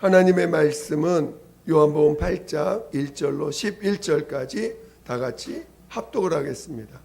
하나님의 말씀은 요한복음 8장 1절로 11절까지 다 같이 합독을 하겠습니다.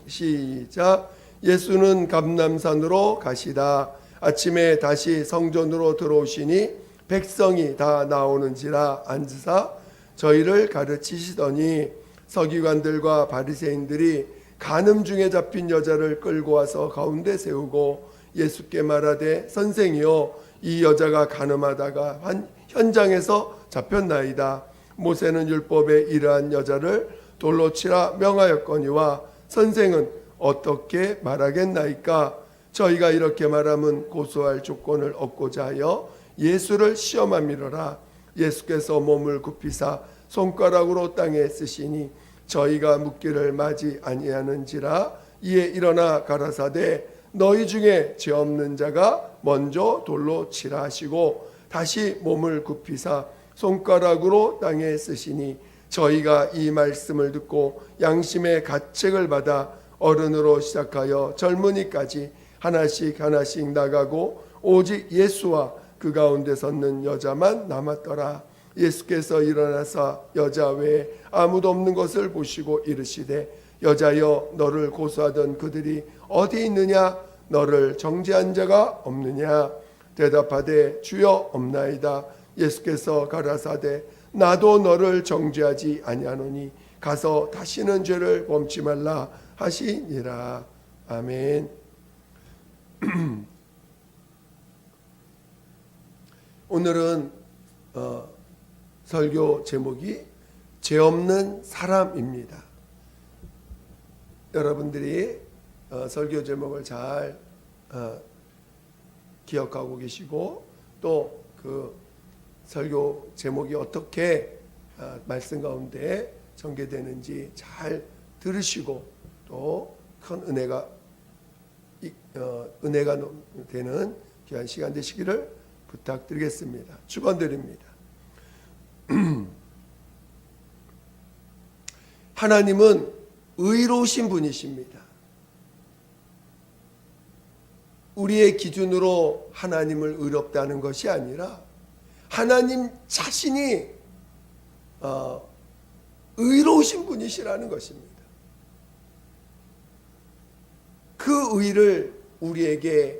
시작. 예수는 감람산으로 가시다 아침에 다시 성전으로 들어오시니 백성이 다 나오는지라 앉으사 저희를 가르치시더니 서기관들과 바리새인들이 간음 중에 잡힌 여자를 끌고 와서 가운데 세우고 예수께 말하되 선생이여 이 여자가 간음하다가 현장에서 잡혔나이다. 모세는 율법에 이러한 여자를 돌로 치라 명하였거니와 선생은 어떻게 말하겠나이까? 저희가 이렇게 말하면 고소할 조건을 얻고자 하여 예수를 시험함이로라. 예수께서 몸을 굽히사 손가락으로 땅에 쓰시니 저희가 묻기를 마지 아니하는지라. 이에 일어나 가라사대 너희 중에 죄 없는 자가 먼저 돌로 치라 하시고 다시 몸을 굽히사 손가락으로 땅에 쓰시니 저희가 이 말씀을 듣고 양심의 가책을 받아 어른으로 시작하여 젊은이까지 하나씩 하나씩 나가고 오직 예수와 그 가운데 섰는 여자만 남았더라. 예수께서 일어나사 여자 외에 아무도 없는 것을 보시고 이르시되 여자여 너를 고소하던 그들이 어디 있느냐? 너를 정죄한 자가 없느냐? 대답하되 주여 없나이다. 예수께서 가라사대 나도 너를 정죄하지 아니하노니 가서 다시는 죄를 범치 말라 하시니라. 아멘. 오늘은 설교 제목이 죄 없는 사람입니다. 여러분들이 설교 제목을 잘 기억하고 계시고 또 그 설교 제목이 어떻게 말씀 가운데 전개되는지 잘 들으시고 또 큰 은혜가 되는 귀한 시간 되시기를 부탁드리겠습니다. 축원드립니다. 하나님은 의로우신 분이십니다. 우리의 기준으로 하나님을 의롭다는 것이 아니라 하나님 자신이 의로우신 분이시라는 것입니다. 그 의를 우리에게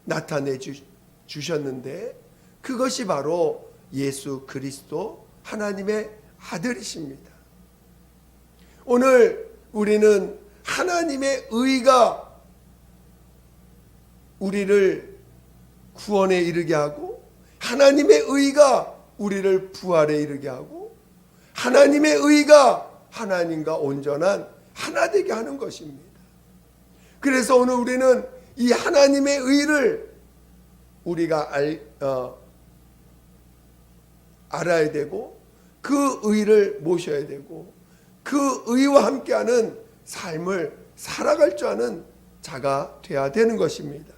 나타내 주셨는데 그것이 바로 예수 그리스도 하나님의 아들이십니다. 오늘 우리는 하나님의 의가 우리를 구원에 이르게 하고 하나님의 의가 우리를 부활에 이르게 하고 하나님의 의가 하나님과 온전한 하나 되게 하는 것입니다. 그래서 오늘 우리는 이 하나님의 의를 우리가 알아야 되고 그 의를 모셔야 되고 그 의와 함께하는 삶을 살아갈 줄 아는 자가 되어야 되는 것입니다.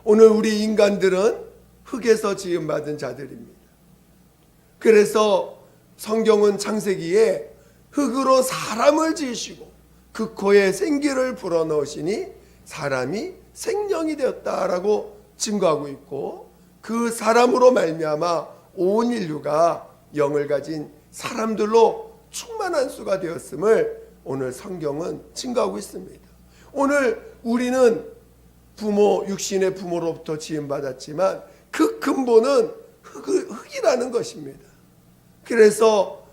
오늘 우리 인간들은 흙에서 지음받은 자들입니다. 그래서 성경은 창세기에 흙으로 사람을 지으시고 그 코에 생기를 불어넣으시니 사람이 생명이 되었다라고 증거하고 있고 그 사람으로 말미암아 온 인류가 영을 가진 사람들로 충만한 수가 되었음을 오늘 성경은 증거하고 있습니다. 오늘 우리는 육신의 부모로부터 지음받았지만 그 근본은 흙이라는 것입니다. 그래서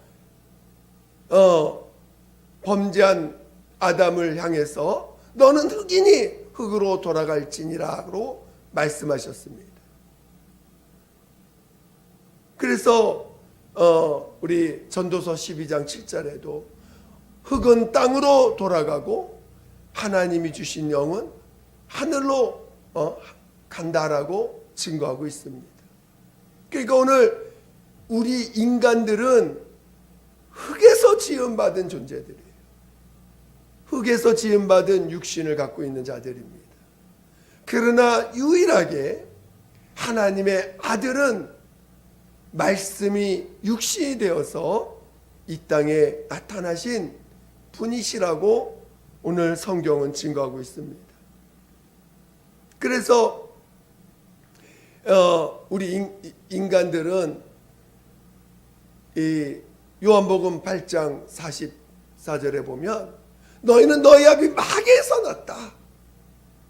범죄한 아담을 향해서 너는 흙이니 흙으로 돌아갈지니라고 말씀하셨습니다. 그래서 우리 전도서 12장 7절에도 흙은 땅으로 돌아가고 하나님이 주신 영은 하늘로 간다라고 증거하고 있습니다. 그러니까 오늘 우리 인간들은 흙에서 지음받은 존재들이에요. 흙에서 지음받은 육신을 갖고 있는 자들입니다. 그러나 유일하게 하나님의 아들은 말씀이 육신이 되어서 이 땅에 나타나신 분이시라고 오늘 성경은 증거하고 있습니다. 그래서 우리 인간들은 이 요한복음 8장 44절에 보면 너희는 너희 아비 마귀에서 났다.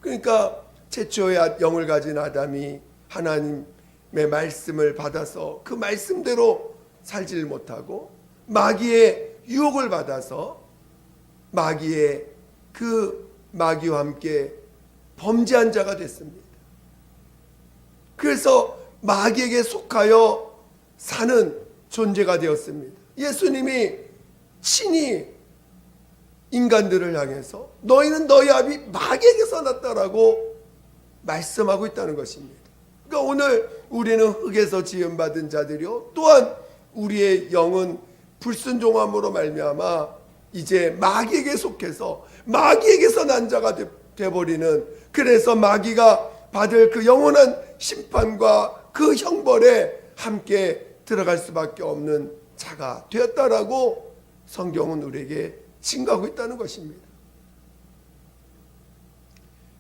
그러니까 최초의 영을 가진 아담이 하나님의 말씀을 받아서 그 말씀대로 살지를 못하고 마귀의 유혹을 받아서 마귀와 함께 범죄한 자가 됐습니다. 그래서 마귀에게 속하여 사는 존재가 되었습니다. 예수님이 친히 인간들을 향해서 너희는 너희 아비 마귀에게서 났다라고 말씀하고 있다는 것입니다. 그러니까 오늘 우리는 흙에서 지음받은 자들이요 또한 우리의 영은 불순종함으로 말미암아 이제 마귀에게 속해서 마귀에게서 난 자가 되어버리는, 그래서 마귀가 받을 그 영원한 심판과 그 형벌에 함께 들어갈 수밖에 없는 자가 되었다라고 성경은 우리에게 증거하고 있다는 것입니다.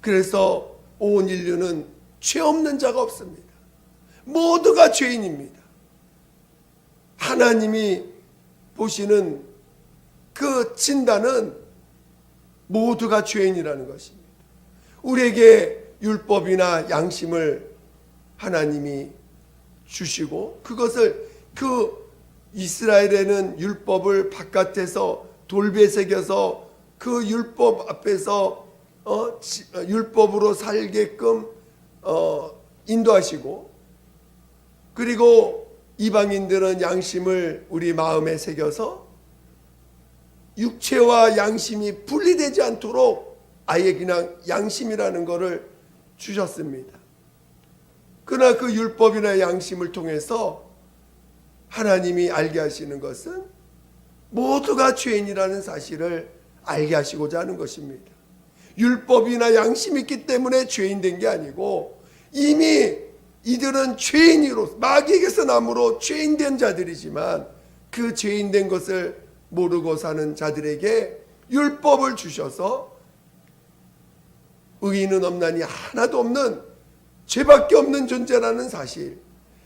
그래서 온 인류는 죄 없는 자가 없습니다. 모두가 죄인입니다. 하나님이 보시는 그 진단은 모두가 죄인이라는 것입니다. 우리에게 율법이나 양심을 하나님이 주시고 그것을 이스라엘에는 율법을 바깥에서 돌배 새겨서 그 율법 앞에서 율법으로 살게끔 인도하시고, 그리고 이방인들은 양심을 우리 마음에 새겨서 육체와 양심이 분리되지 않도록 아예 그냥 양심이라는 것을 주셨습니다. 그러나 그 율법이나 양심을 통해서 하나님이 알게 하시는 것은 모두가 죄인이라는 사실을 알게 하시고자 하는 것입니다. 율법이나 양심이 있기 때문에 죄인 된 게 아니고 이미 이들은 죄인으로 마귀에게서 남으로 죄인 된 자들이지만 그 죄인 된 것을 모르고 사는 자들에게 율법을 주셔서 의인은 없나니 하나도 없는 죄밖에 없는 존재라는 사실,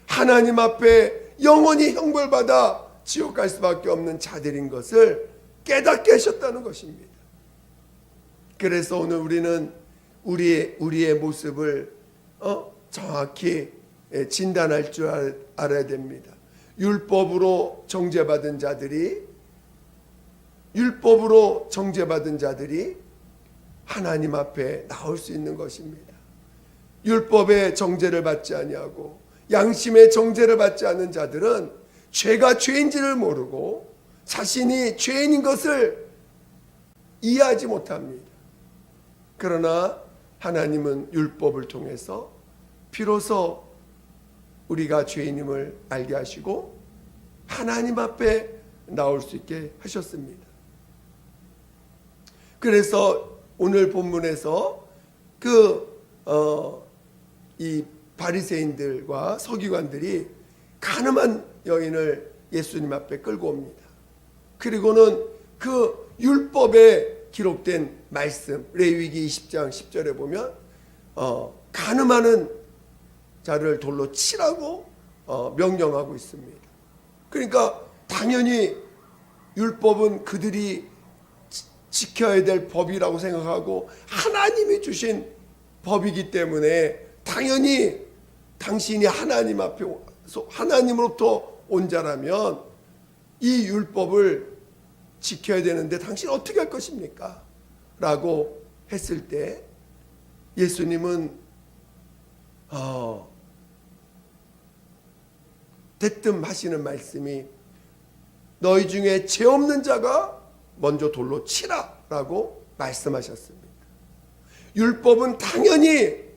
하나님 앞에 영원히 형벌받아 지옥 갈 수밖에 없는 자들인 것을 깨닫게 하셨다는 것입니다. 그래서 오늘 우리는 우리의 모습을 정확히 진단할 줄 알아야 됩니다. 율법으로 정죄받은 자들이 하나님 앞에 나올 수 있는 것입니다. 율법의 정죄를 받지 아니하고 양심의 정죄를 받지 않는 자들은 죄가 죄인지를 모르고 자신이 죄인인 것을 이해하지 못합니다. 그러나 하나님은 율법을 통해서 비로소 우리가 죄인임을 알게 하시고 하나님 앞에 나올 수 있게 하셨습니다. 그래서 오늘 본문에서 이 바리새인들과 서기관들이 가늠한 여인을 예수님 앞에 끌고 옵니다. 그리고는 그 율법에 기록된 말씀, 레위기 20장 10절에 보면 가늠하는 자를 돌로 치라고 명령하고 있습니다. 그러니까 당연히 율법은 그들이 지켜야 될 법이라고 생각하고 하나님이 주신 법이기 때문에 당연히 당신이 하나님 앞에 하나님으로부터 온 자라면 이 율법을 지켜야 되는데 당신 어떻게 할 것입니까? 라고 했을 때 예수님은 대뜸 하시는 말씀이 너희 중에 죄 없는 자가 먼저 돌로 치라 라고 말씀하셨습니다. 율법은 당연히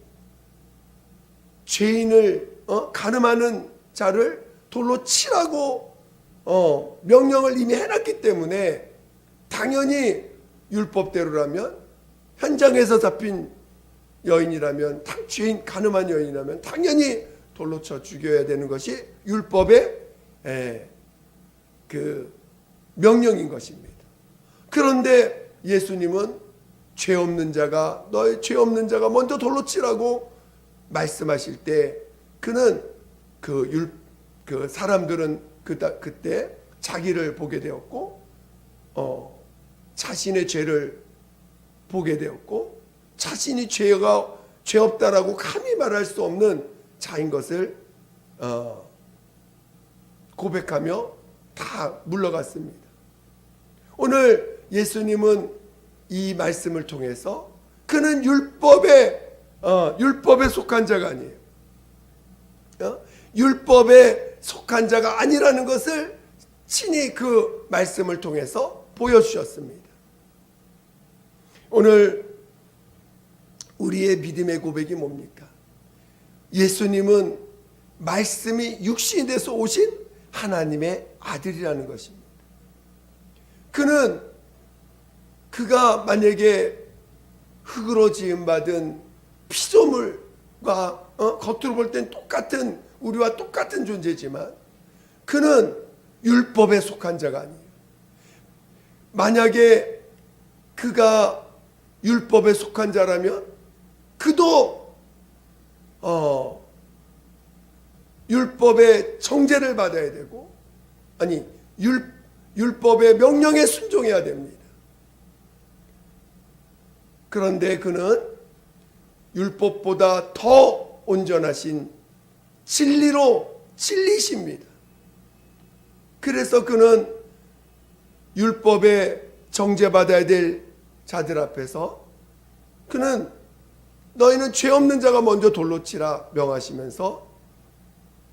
죄인을 가늠하는 자를 돌로 치라고 명령을 이미 해놨기 때문에 당연히 율법대로라면 현장에서 잡힌 여인이라면 죄인 가늠한 여인이라면 당연히 돌로 쳐 죽여야 되는 것이 율법의 그 명령인 것입니다. 그런데 예수님은 죄 없는 자가 먼저 돌로 치라고 말씀하실 때 그는 그 사람들은 그때 자기를 보게 되었고, 자신의 죄를 보게 되었고, 자신이 죄 없다라고 감히 말할 수 없는 자인 것을 고백하며 다 물러갔습니다. 오늘 예수님은 이 말씀을 통해서 그는 율법에 속한 자가 아니에요. 율법에 속한 자가 아니라는 것을 친히 그 말씀을 통해서 보여주셨습니다. 오늘 우리의 믿음의 고백이 뭡니까? 예수님은 말씀이 육신이 돼서 오신 하나님의 아들이라는 것입니다. 그가 만약에 흙으로 지음받은 피조물과 겉으로 볼 땐 우리와 똑같은 존재지만 그는 율법에 속한 자가 아니에요. 만약에 그가 율법에 속한 자라면 그도 율법의 정죄를 받아야 되고, 율법의 명령에 순종해야 됩니다. 그런데 그는 율법보다 더 온전하신 진리십니다. 그래서 그는 율법에 정죄받아야 될 자들 앞에서 그는 너희는 죄 없는 자가 먼저 돌로 치라 명하시면서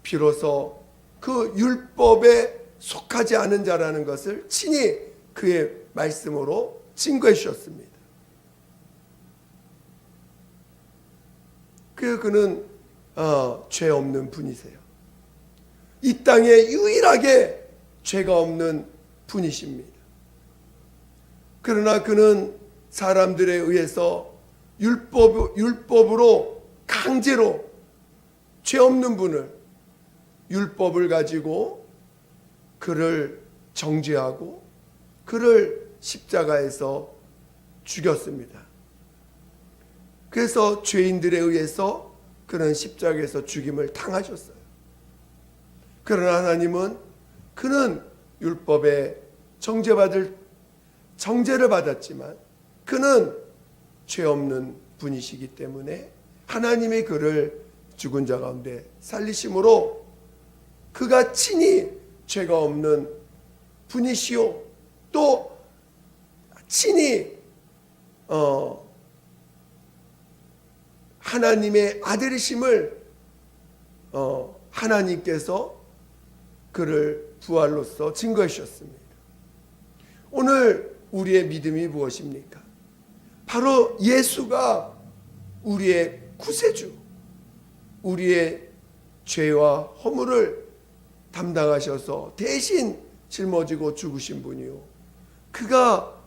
비로소 그 율법에 속하지 않은 자라는 것을 친히 그의 말씀으로 증거해 주셨습니다. 그는 죄 없는 분이세요. 이 땅에 유일하게 죄가 없는 분이십니다. 그러나 그는 사람들에 의해서 율법으로 강제로 죄 없는 분을 율법을 가지고 그를 정죄하고 그를 십자가에서 죽였습니다. 그래서 죄인들에 의해서 그는 십자가에서 죽임을 당하셨어요. 그러나 하나님은 그는 율법에 정죄를 받았지만 그는 죄 없는 분이시기 때문에 하나님이 그를 죽은 자 가운데 살리심으로 그가 친히 죄가 없는 분이시요 또 친히 하나님의 아들이심을 하나님께서 그를 부활로서 증거해 주셨습니다. 오늘 우리의 믿음이 무엇입니까? 바로 예수가 우리의 구세주, 우리의 죄와 허물을 담당하셔서 대신 짊어지고 죽으신 분이요, 그가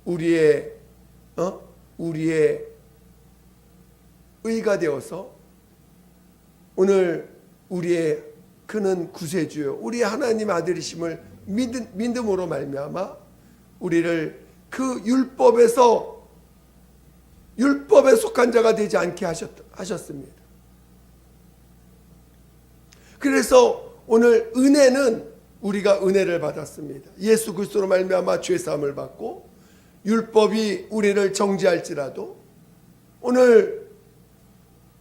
우리의 의가 되어서 오늘 그는 구세주요 우리의 하나님 아들이심을 믿음으로 말미암아 우리를 그 율법에 속한 자가 되지 않게 하셨습니다. 그래서 오늘 우리가 은혜를 받았습니다. 예수 그리스도로 말미암아 죄 사함을 받고 율법이 우리를 정죄할지라도 오늘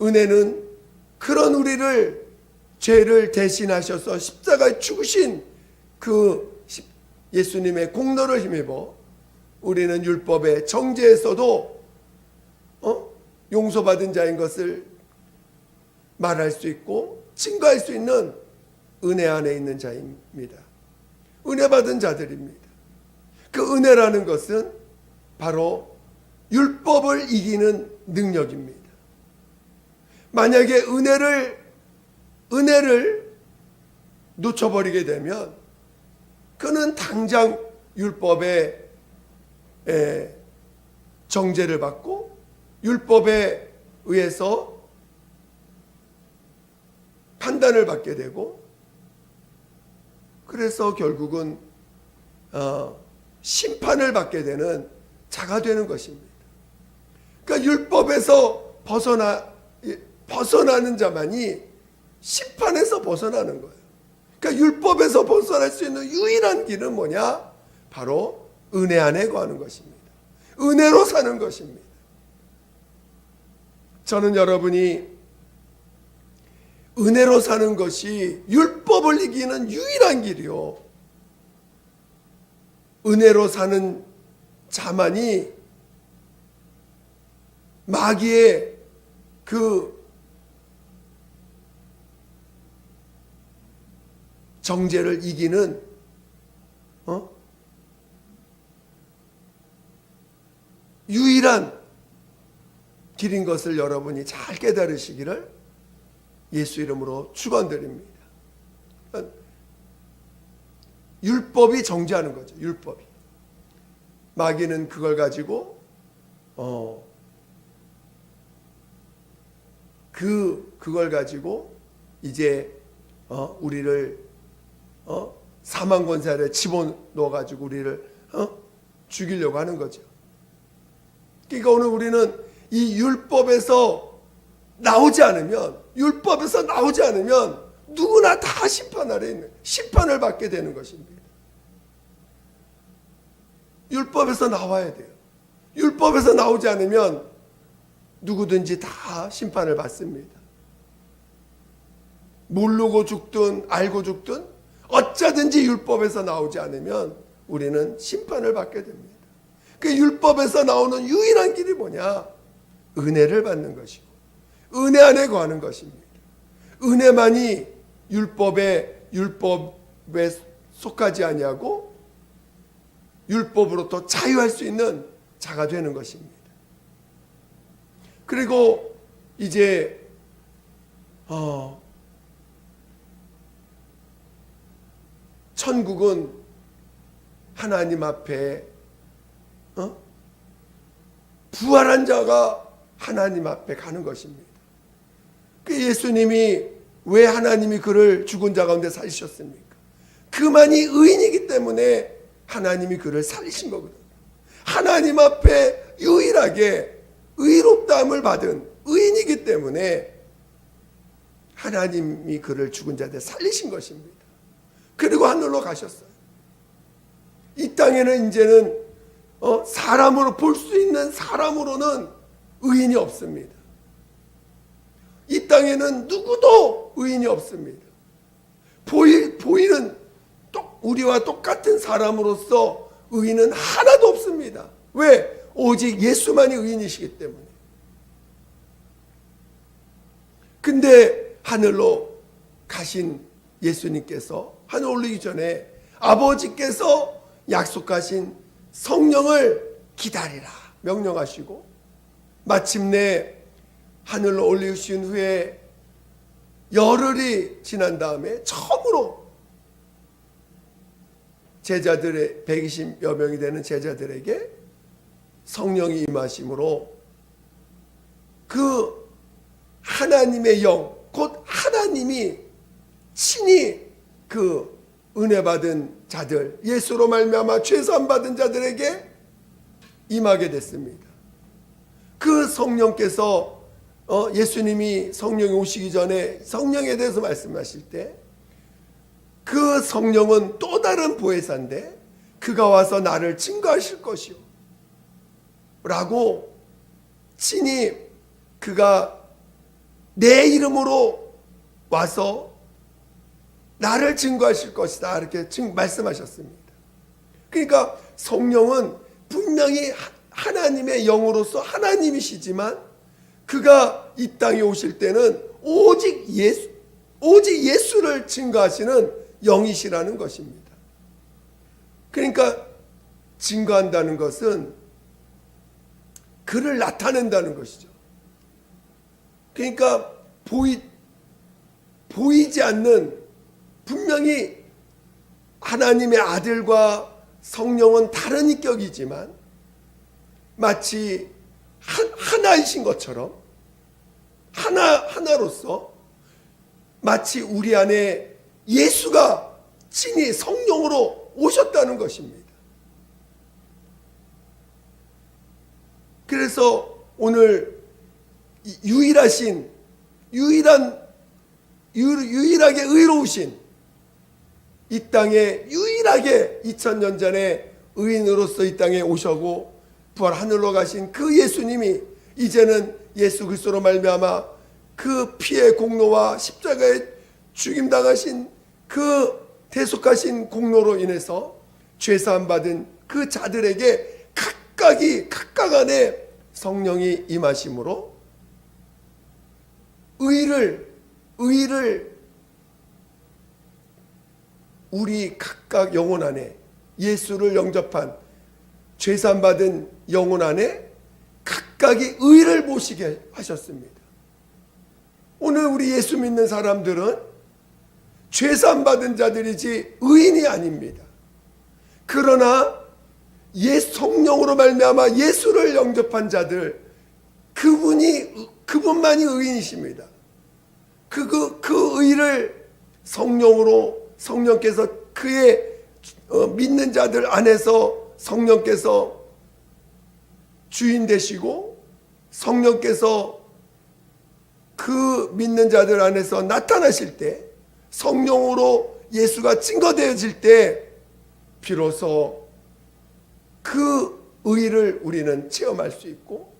은혜는 그런 우리를 죄를 대신하셔서 십자가에 죽으신 그 예수님의 공로를 힘입어 우리는 율법의 정죄에서도 용서받은 자인 것을 말할 수 있고 증거할 수 있는 은혜 안에 있는 자입니다. 은혜 받은 자들입니다. 그 은혜라는 것은 바로 율법을 이기는 능력입니다. 만약에 은혜를 놓쳐버리게 되면 그는 당장 율법의 정죄를 받고 율법에 의해서 판단을 받게 되고, 그래서 결국은 심판을 받게 되는 자가 되는 것입니다. 그러니까 율법에서 벗어나는 자만이 심판에서 벗어나는 거예요. 그러니까 율법에서 벗어날 수 있는 유일한 길은 뭐냐? 바로 은혜 안에 거하는 것입니다. 은혜로 사는 것입니다. 저는 여러분이 은혜로 사는 것이 율법을 이기는 유일한 길이요, 은혜로 사는 자만이 마귀의 그 정죄를 이기는 유일한 길인 것을 여러분이 잘 깨달으시기를 예수 이름으로 축원드립니다. 율법이 정죄하는 거죠. 율법이. 마귀는 그걸 가지고 그걸 가지고 이제 우리를 사망 권세 아래 집어넣어 가지고 우리를 죽이려고 하는 거죠. 그러니까 오늘 우리는 이 율법에서 나오지 않으면 누구나 다 심판 아래 있는, 심판을 받게 되는 것입니다. 율법에서 나와야 돼요. 율법에서 나오지 않으면 누구든지 다 심판을 받습니다. 모르고 죽든 알고 죽든 어쩌든지 율법에서 나오지 않으면 우리는 심판을 받게 됩니다. 그 율법에서 나오는 유일한 길이 뭐냐? 은혜를 받는 것이고 은혜 안에 거하는 것입니다. 은혜만이 율법에 속하지 아니하고 율법으로부터 자유할 수 있는 자가 되는 것입니다. 그리고 이제 천국은 하나님 앞에 부활한 자가 하나님 앞에 가는 것입니다. 그 예수님이 왜 하나님이 그를 죽은 자 가운데 살리셨습니까? 그만이 의인이기 때문에 하나님이 그를 살리신 거거든요. 하나님 앞에 유일하게 의롭다함을 받은 의인이기 때문에 하나님이 그를 죽은 자한테 살리신 것입니다. 그리고 하늘로 가셨어요. 이 땅에는 이제는 사람으로 볼 수 있는 사람으로는 의인이 없습니다. 이 땅에는 누구도 의인이 없습니다. 보이는 우리와 똑같은 사람으로서 의인은 하나도 없습니다. 왜? 오직 예수만이 의인이시기 때문에. 근데 하늘로 가신 예수님께서 하늘 올리기 전에 아버지께서 약속하신 성령을 기다리라 명령하시고 마침내 하늘로 올리신 후에 열흘이 지난 다음에 처음으로 제자들의 120여 명이 되는 제자들에게 성령이 임하심으로 그 하나님의 영, 곧 하나님이 친히 그 은혜 받은 자들, 예수로 말미암아 죄사함 받은 자들에게 임하게 됐습니다. 그 성령께서 예수님이 성령이 오시기 전에 성령에 대해서 말씀하실 때 그 성령은 또 다른 보혜사인데 그가 와서 나를 증거하실 것이요 라고 친히 그가 내 이름으로 와서 나를 증거하실 것이다 이렇게 말씀하셨습니다. 그러니까 성령은 분명히 하나님의 영으로서 하나님이시지만 그가 이 땅에 오실 때는 오직 예수를 증거하시는 영이시라는 것입니다. 그러니까 증거한다는 것은 그를 나타낸다는 것이죠. 그러니까 보이지 않는, 분명히 하나님의 아들과 성령은 다른 인격이지만 마치 하나이신 것처럼 하나로서 마치 우리 안에 예수가 친히 성령으로 오셨다는 것입니다. 그래서 오늘 유일한 유일하게 의로우신, 이 땅에 유일하게 2000년 전에 의인으로서 이 땅에 오셔고 부활 하늘로 가신 그 예수님이 이제는 예수 그리스도로 말미암아 그 피의 공로와 십자가에 죽임당하신 그 대속하신 공로로 인해서 죄사함 받은 그 자들에게 각각 안에 성령이 임하심으로 의를 우리 각각 영혼 안에, 예수를 영접한 죄사함 받은 영혼 안에 각각이 의를 모시게 하셨습니다. 오늘 우리 예수 믿는 사람들은 죄사함 받은 자들이지 의인이 아닙니다. 그러나 성령으로 말미암아 예수를 영접한 자들, 그분만이 의인이십니다. 그 의를 성령께서 그의 믿는 자들 안에서 성령께서 주인 되시고, 성령께서 그 믿는 자들 안에서 나타나실 때, 성령으로 예수가 증거되어질 때 비로소 그 의를 우리는 체험할 수 있고,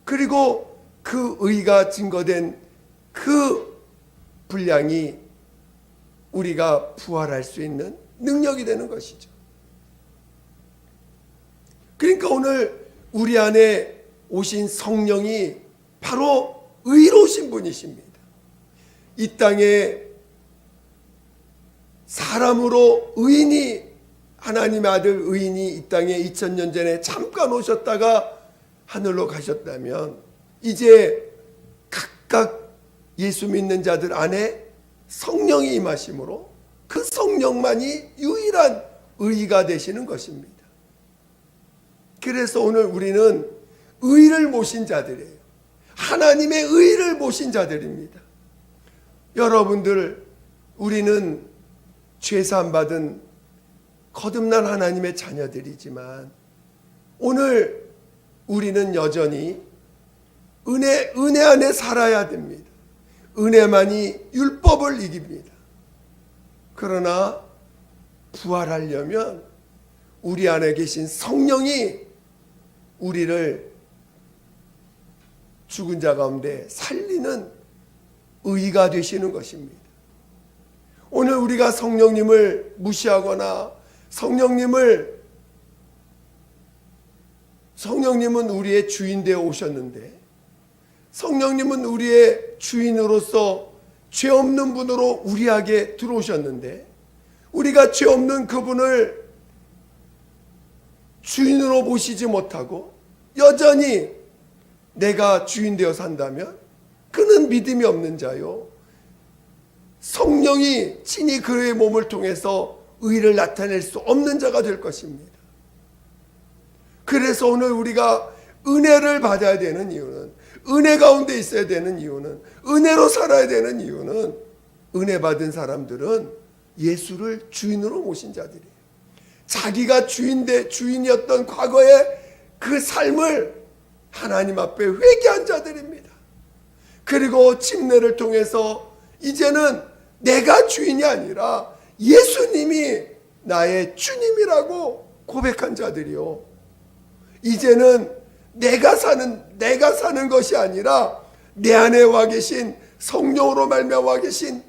그리고 그 의가 증거된 그 분량이 우리가 부활할 수 있는 능력이 되는 것이죠. 그러니까 오늘 우리 안에 오신 성령이 바로 의로우신 분이십니다. 이 땅에 사람으로 의인이, 하나님의 아들 의인이 이 땅에 2000년 전에 잠깐 오셨다가 하늘로 가셨다면, 이제 각각 예수 믿는 자들 안에 성령이 임하심으로 그 성령만이 유일한 의가 되시는 것입니다. 그래서 오늘 우리는 의를 모신 자들이에요. 하나님의 의를 모신 자들입니다. 여러분들, 우리는 죄사함 받은 거듭난 하나님의 자녀들이지만 오늘 우리는 여전히 은혜 안에 살아야 됩니다. 은혜만이 율법을 이깁니다. 그러나 부활하려면 우리 안에 계신 성령이 우리를 죽은 자 가운데 살리는 의가 되시는 것입니다. 오늘 우리가 성령님을 무시하거나 성령님은 우리의 주인 되어 오셨는데, 성령님은 우리의 주인으로서 죄 없는 분으로 우리에게 들어오셨는데, 우리가 죄 없는 그분을 주인으로 모시지 못하고 여전히 내가 주인 되어 산다면 그는 믿음이 없는 자요, 성령이 친히 그의 몸을 통해서 의를 나타낼 수 없는 자가 될 것입니다. 그래서 오늘 우리가 은혜를 받아야 되는 이유는, 은혜 가운데 있어야 되는 이유는, 은혜로 살아야 되는 이유는, 은혜 받은 사람들은 예수를 주인으로 모신 자들이에요. 자기가 주인이었던 과거의 그 삶을 하나님 앞에 회개한 자들입니다. 그리고 침례를 통해서 이제는 내가 주인이 아니라 예수님이 나의 주님이라고 고백한 자들이요, 이제는 내가 사는 것이 아니라 내 안에 와 계신 성령으로 말미암아 와 계신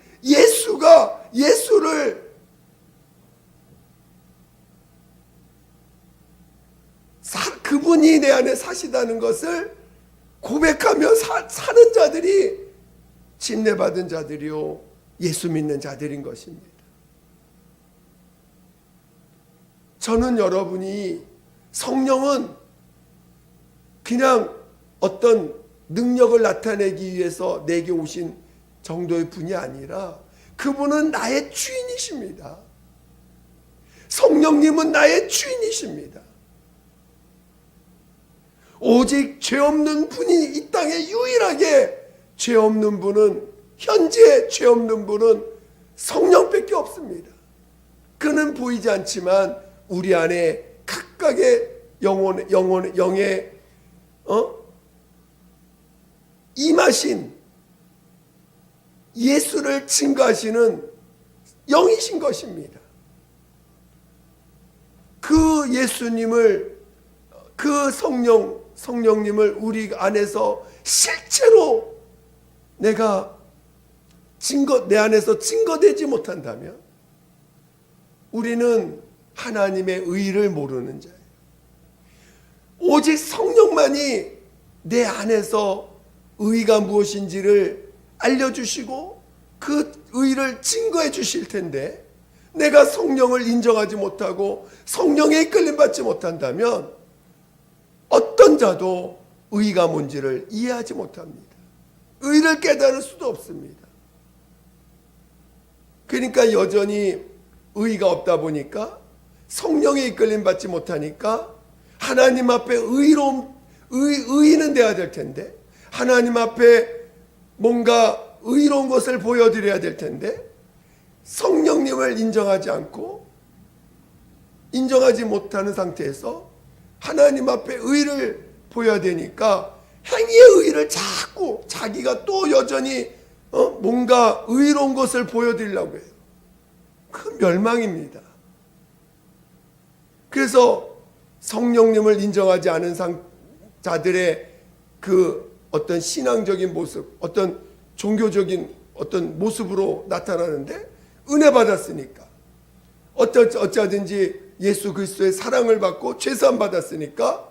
예수를 그분이 내 안에 사시다는 것을 고백하며 사는 자들이 침례받은 자들이요, 예수 믿는 자들인 것입니다. 저는 여러분이, 성령은 그냥 어떤 능력을 나타내기 위해서 내게 오신 정도의 분이 아니라 그분은 나의 주인이십니다. 성령님은 나의 주인이십니다. 오직 죄 없는 분이 이 땅에 유일하게 죄 없는 분은, 현재 죄 없는 분은 성령밖에 없습니다. 그는 보이지 않지만 우리 안에 각각의 영의 임하신 예수를 증거하시는 영이신 것입니다. 그 예수님을, 그 성령님을 우리 안에서 실제로 내 안에서 증거되지 못한다면 우리는 하나님의 의를 모르는 자예요. 오직 성령만이 내 안에서 의가 무엇인지를 알려주시고 그 의를 증거해 주실 텐데, 내가 성령을 인정하지 못하고 성령에 이끌림받지 못한다면 어떤 자도 의가 뭔지를 이해하지 못합니다. 의를 깨달을 수도 없습니다. 그러니까 여전히 의가 없다 보니까, 성령에 이끌림받지 못하니까 하나님 앞에 의인은 돼야 될 텐데, 하나님 앞에 뭔가 의로운 것을 보여드려야 될 텐데, 성령님을 인정하지 못하는 상태에서 하나님 앞에 의를 보여야 되니까 행위의 의를 자꾸 자기가 또 여전히 뭔가 의로운 것을 보여드리려고 해요. 그 멸망입니다. 그래서 성령님을 인정하지 않은 자들의 그 어떤 신앙적인 모습, 어떤 종교적인 어떤 모습으로 나타나는데, 은혜 받았으니까, 어쩌든지 예수 그리스도의 사랑을 받고 죄사함 받았으니까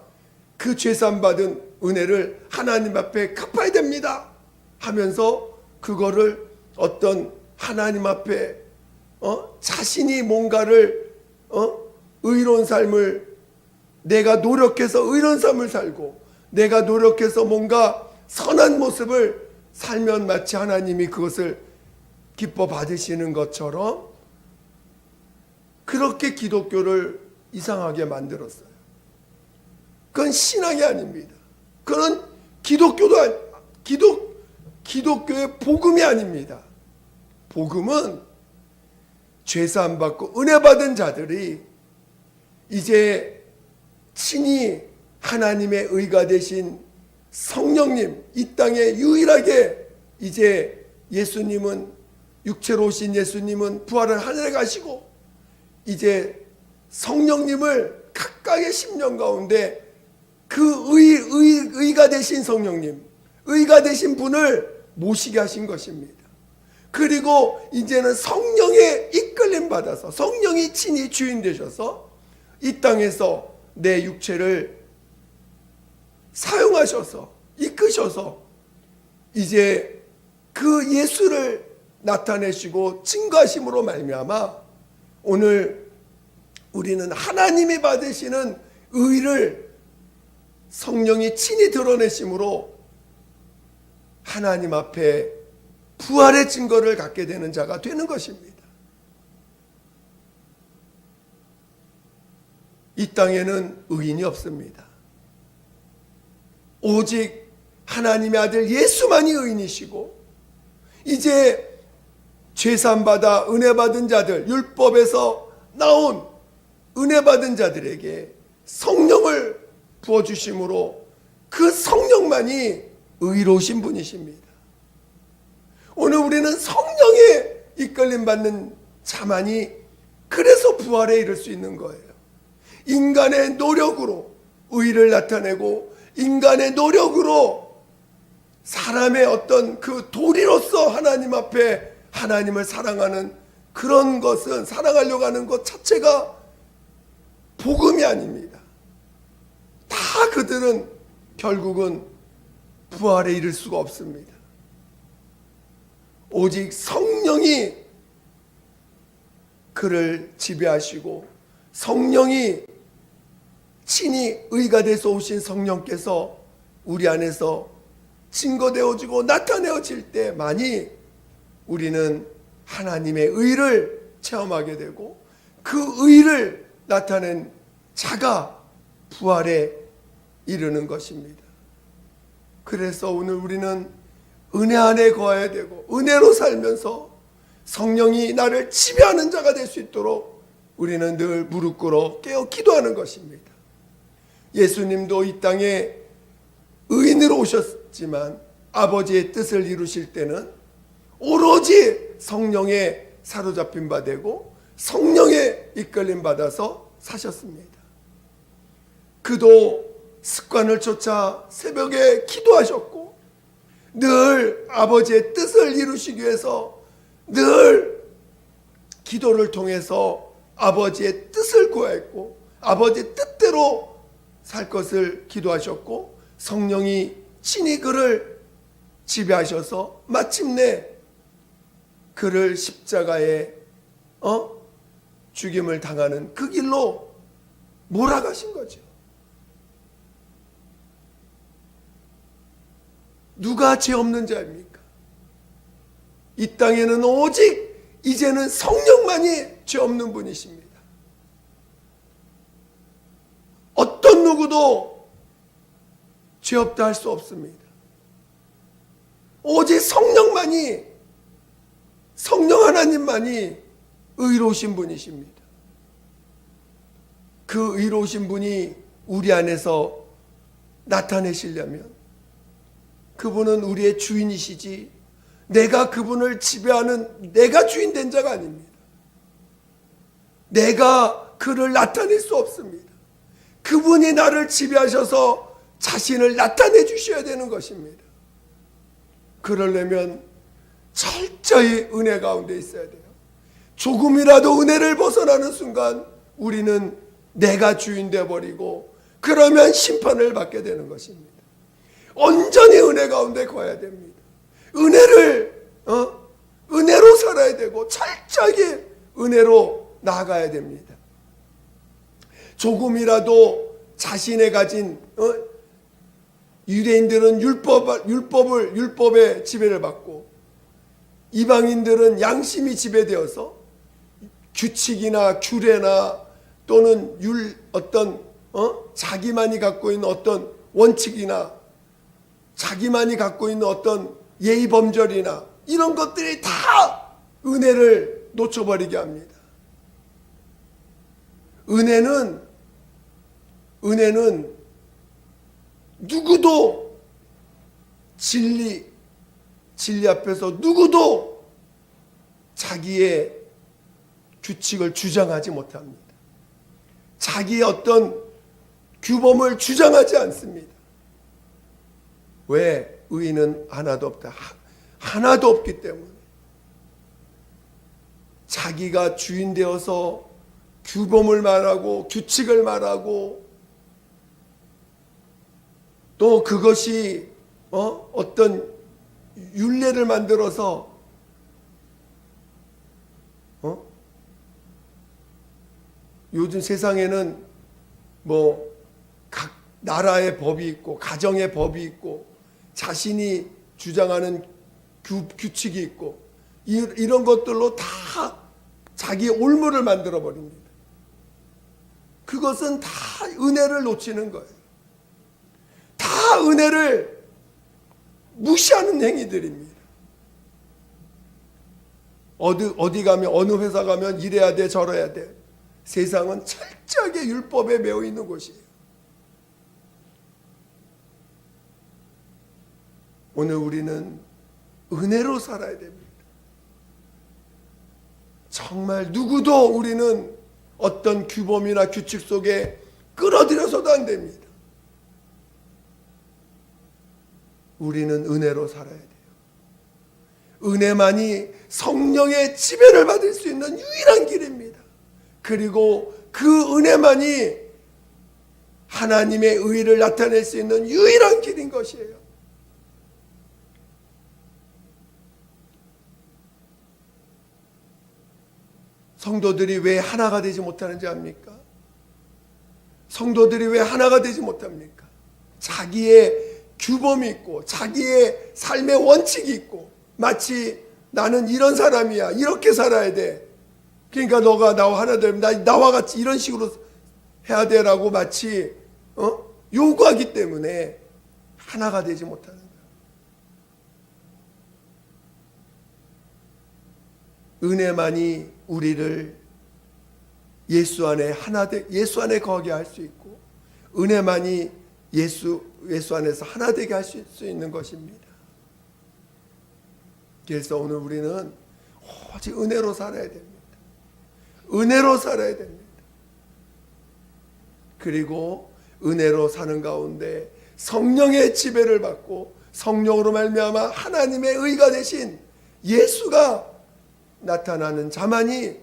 그 죄사함 받은 은혜를 하나님 앞에 갚아야 됩니다 하면서 그거를 어떤 하나님 앞에 자신이 뭔가를 의로운 삶을, 내가 노력해서 의로운 삶을 살고 내가 노력해서 뭔가 선한 모습을 살면 마치 하나님이 그것을 기뻐 받으시는 것처럼 그렇게 기독교를 이상하게 만들었어요. 그건 신앙이 아닙니다. 그건 기독교의 복음이 아닙니다. 복음은 죄사함 받고 은혜 받은 자들이 이제 친히 하나님의 의가 되신 성령님, 이 땅에 유일하게 이제 예수님은, 육체로 오신 예수님은 부활을 하늘에 가시고 이제 성령님을 각각의 심령 가운데 그 의가 되신 성령님, 의가 되신 분을 모시게 하신 것입니다. 그리고 이제는 성령의 이끌림 받아서 성령이 친히 주인 되셔서 이 땅에서 내 육체를 사용하셔서 이끄셔서 이제 그 예수를 나타내시고 증거하심으로 말미암아 오늘 우리는 하나님이 받으시는 의를 성령이 친히 드러내심으로 하나님 앞에 부활의 증거를 갖게 되는 자가 되는 것입니다. 이 땅에는 의인이 없습니다. 오직 하나님의 아들 예수만이 의인이시고, 이제 죄사함 받아 은혜 받은 자들, 율법에서 나온 은혜 받은 자들에게 성령을 부어주심으로 그 성령만이 의로우신 분이십니다. 오늘 우리는 성령에 이끌림 받는 자만이 그래서 부활에 이를 수 있는 거예요. 인간의 노력으로 의를 나타내고 인간의 노력으로 사람의 어떤 그 도리로서 하나님 앞에 하나님을 사랑하는 그런 것은, 사랑하려고 하는 것 자체가 복음이 아닙니다. 다 그들은 결국은 부활에 이를 수가 없습니다. 오직 성령이 그를 지배하시고 성령이 친히 의가 돼서 오신 성령께서 우리 안에서 증거되어지고 나타내어질 때만이 우리는 하나님의 의를 체험하게 되고 그 의를 나타낸 자가 부활에 이르는 것입니다. 그래서 오늘 우리는 은혜 안에 거해야 되고 은혜로 살면서 성령이 나를 지배하는 자가 될 수 있도록 우리는 늘 무릎 꿇어 깨어 기도하는 것입니다. 예수님도 이 땅에 의인으로 오셨지만 아버지의 뜻을 이루실 때는 오로지 성령에 사로잡힌 바 되고 성령에 이끌림 받아서 사셨습니다. 그도 습관을 쫓아 새벽에 기도하셨고 늘 아버지의 뜻을 이루시기 위해서 늘 기도를 통해서 아버지의 뜻을 구하였고 아버지의 뜻대로 살 것을 기도하셨고 성령이 친히 그를 지배하셔서 마침내 그를 십자가에 죽임을 당하는 그 길로 몰아가신 거죠. 누가 죄 없는 자입니까? 이 땅에는 오직 이제는 성령만이 죄 없는 분이십니다. 어떤 누구도 죄 없다 할 수 없습니다. 오직 성령만이, 성령 하나님만이 의로우신 분이십니다. 그 의로우신 분이 우리 안에서 나타내시려면 그분은 우리의 주인이시지 내가 그분을 지배하는 내가 주인 된 자가 아닙니다. 내가 그를 나타낼 수 없습니다. 그분이 나를 지배하셔서 자신을 나타내 주셔야 되는 것입니다. 그러려면 철저히 은혜 가운데 있어야 돼요. 조금이라도 은혜를 벗어나는 순간 우리는 내가 주인 되어버리고 그러면 심판을 받게 되는 것입니다. 온전히 은혜 가운데 거해야 됩니다. 은혜로 살아야 되고 철저하게 은혜로 나아가야 됩니다. 조금이라도 자신의 가진 유대인들은 율법의 지배를 받고 이방인들은 양심이 지배되어서 규칙이나 규례나 또는 자기만이 갖고 있는 어떤 원칙이나 자기만이 갖고 있는 어떤 예의 범절이나 이런 것들이 다 은혜를 놓쳐버리게 합니다. 은혜는 누구도 진리 앞에서 누구도 자기의 규칙을 주장하지 못합니다. 자기의 어떤 규범을 주장하지 않습니다. 왜? 의인은 하나도 없다. 하나도 없기 때문에. 자기가 주인 되어서 규범을 말하고 규칙을 말하고 또 그것이 어떤 율례를 만들어서 요즘 세상에는 각 나라의 법이 있고 가정의 법이 있고 자신이 주장하는 규칙이 있고 이런 것들로 다 자기의 올무를 만들어 버립니다. 그것은 다 은혜를 놓치는 거예요. 다 은혜를 무시하는 행위들입니다. 어디 가면 어느 회사 가면 이래야 돼 저래야 돼. 세상은 철저하게 율법에 매여 있는 곳이에요. 오늘 우리는 은혜로 살아야 됩니다. 정말 누구도 우리는 어떤 규범이나 규칙 속에 끌어들여서도 안 됩니다. 우리는 은혜로 살아야 돼요. 은혜만이 성령의 지배를 받을 수 있는 유일한 길입니다. 그리고 그 은혜만이 하나님의 의를 나타낼 수 있는 유일한 길인 것이에요. 성도들이 왜 하나가 되지 못하는지 압니까? 성도들이 왜 하나가 되지 못합니까? 자기의 규범이 있고 자기의 삶의 원칙이 있고 마치 나는 이런 사람이야 이렇게 살아야 돼 그러니까 너가 나와 하나 되면 나와 같이 이런 식으로 해야 돼라고 마치 요구하기 때문에 하나가 되지 못하는 거예요. 은혜만이 우리를 예수 안에 예수 안에 거하게 할 수 있고 은혜만이 예수 안에서 하나 되게 할 수 있는 것입니다. 그래서 오늘 우리는 오직 은혜로 살아야 됩니다. 은혜로 살아야 됩니다. 그리고 은혜로 사는 가운데 성령의 지배를 받고 성령으로 말미암아 하나님의 의가 되신 예수가 나타나는 자만이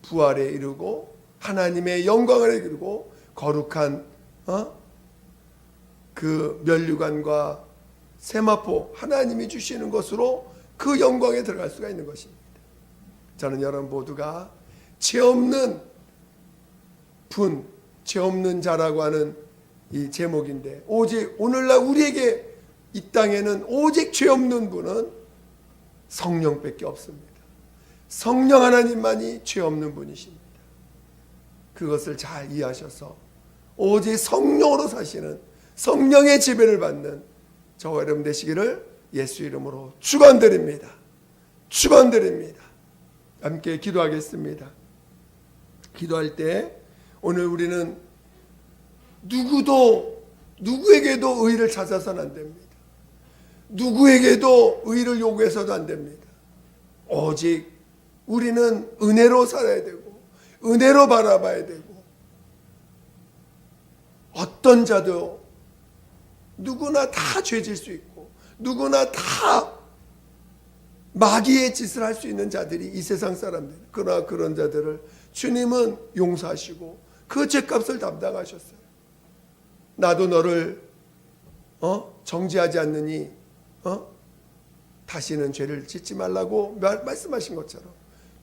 부활에 이르고 하나님의 영광을 이루고 거룩한 그 면류관과 세마포 하나님이 주시는 것으로 그 영광에 들어갈 수가 있는 것입니다. 저는 여러분 모두가 죄 없는 분, 죄 없는 자라고 하는 이 제목인데, 오직 오늘날 우리에게 이 땅에는 오직 죄 없는 분은 성령밖에 없습니다. 성령 하나님만이 죄 없는 분이십니다. 그것을 잘 이해하셔서 오직 성령으로 사시는, 성령의 지배를 받는 저와 여러분 되시기를 예수 이름으로 축원드립니다. 축원드립니다. 함께 기도하겠습니다. 기도할 때 오늘 우리는 누구에게도 의를 찾아서는 안 됩니다. 누구에게도 의를 요구해서도 안 됩니다. 오직 우리는 은혜로 살아야 되고 은혜로 바라봐야 되고, 어떤 자도 누구나 다 죄질 수 있고 누구나 다 마귀의 짓을 할 수 있는 자들이 이 세상 사람들, 그러나 그런 자들을 주님은 용서하시고 그 죄값을 담당하셨어요. 나도 너를 정죄하지 않느니 다시는 죄를 짓지 말라고 말씀하신 것처럼,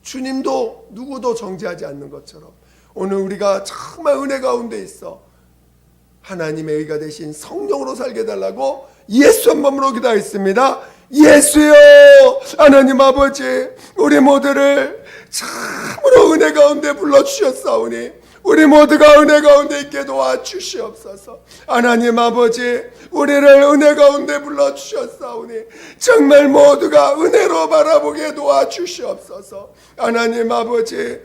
주님도 누구도 정죄하지 않는 것처럼 오늘 우리가 정말 은혜 가운데 있어 하나님의 의가 되신 성령으로 살게 해달라고 예수 한 몸으로 기도하겠습니다. 예수여, 하나님 아버지, 우리 모두를 참으로 은혜 가운데 불러주셨사오니 우리 모두가 은혜 가운데 있게 도와주시옵소서. 하나님 아버지, 우리를 은혜 가운데 불러주셨사오니 정말 모두가 은혜로 바라보게 도와주시옵소서. 하나님 아버지,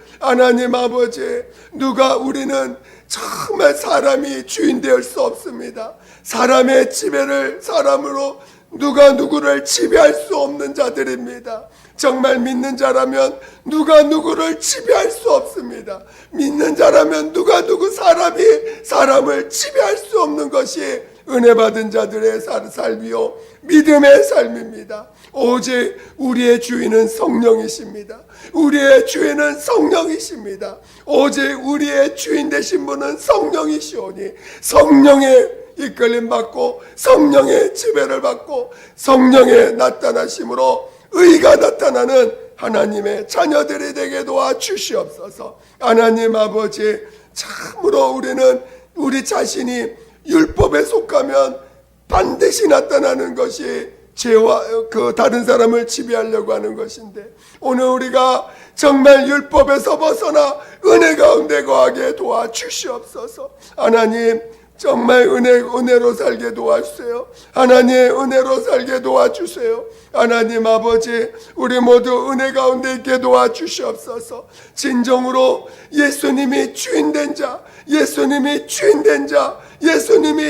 우리는 정말 사람이 주인 될 수 없습니다. 사람의 지배를 사람으로 누가 누구를 지배할 수 없는 자들입니다. 정말 믿는 자라면 누가 누구를 지배할 수 없습니다. 믿는 자라면 누가 누구 사람을 지배할 수 없는 것이 은혜 받은 자들의 삶이요 믿음의 삶입니다. 오직 우리의 주인은 성령이십니다. 우리의 주인은 성령이십니다. 오직 우리의 주인 되신 분은 성령이시오니 성령의 이끌림 받고 성령의 지배를 받고 성령의 나타나심으로 의가 나타나는 하나님의 자녀들이 되게 도와주시옵소서. 하나님 아버지, 참으로 우리는 우리 자신이 율법에 속하면 반드시 나타나는 것이 죄와 다른 사람을 지배하려고 하는 것인데, 오늘 우리가 정말 율법에서 벗어나 은혜 가운데 거하게 도와주시옵소서. 하나님, 정말 은혜로 살게 도와주세요. 하나님의 은혜로 살게 도와주세요. 하나님 아버지, 우리 모두 은혜 가운데 있게 도와주시옵소서. 진정으로 예수님이 주인된 자, 예수님이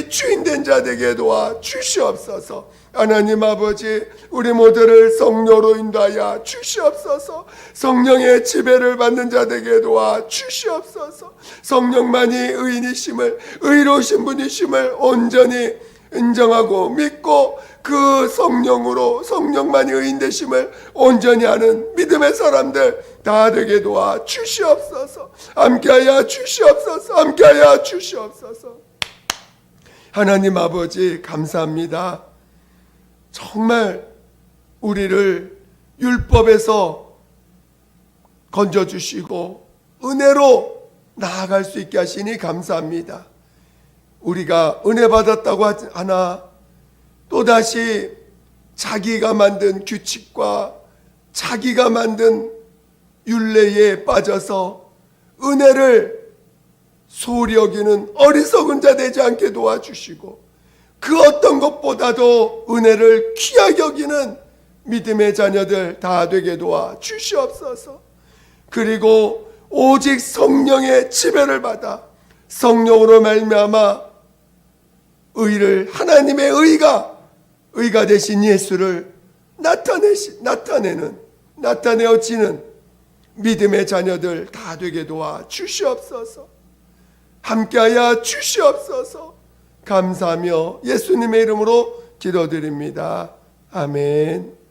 주인된 자 되게 도와주시옵소서. 하나님 아버지, 우리 모두를 성령으로 인도하여 주시옵소서. 성령의 지배를 받는 자 되게 도와주시옵소서. 성령만이 의인이심을, 의로우신 분이심을 온전히 인정하고 믿고 그 성령만이 의인 되심을 온전히 하는 믿음의 사람들 다 되게 도와주시옵소서. 함께하여 주시옵소서. 하나님 아버지, 감사합니다. 정말 우리를 율법에서 건져주시고 은혜로 나아갈 수 있게 하시니 감사합니다. 우리가 은혜 받았다고 하나 또다시 자기가 만든 규칙과 자기가 만든 율례에 빠져서 은혜를 소홀히 여기는 어리석은 자 되지 않게 도와주시고, 그 어떤 것보다도 은혜를 귀하게 여기는 믿음의 자녀들 다 되게 도와주시옵소서. 그리고 오직 성령의 지배를 받아 성령으로 말미암아 하나님의 의가 되신 예수를 나타내어지는 믿음의 자녀들 다 되게 도와 주시옵소서. 함께하여 주시옵소서. 감사하며 예수님의 이름으로 기도드립니다. 아멘.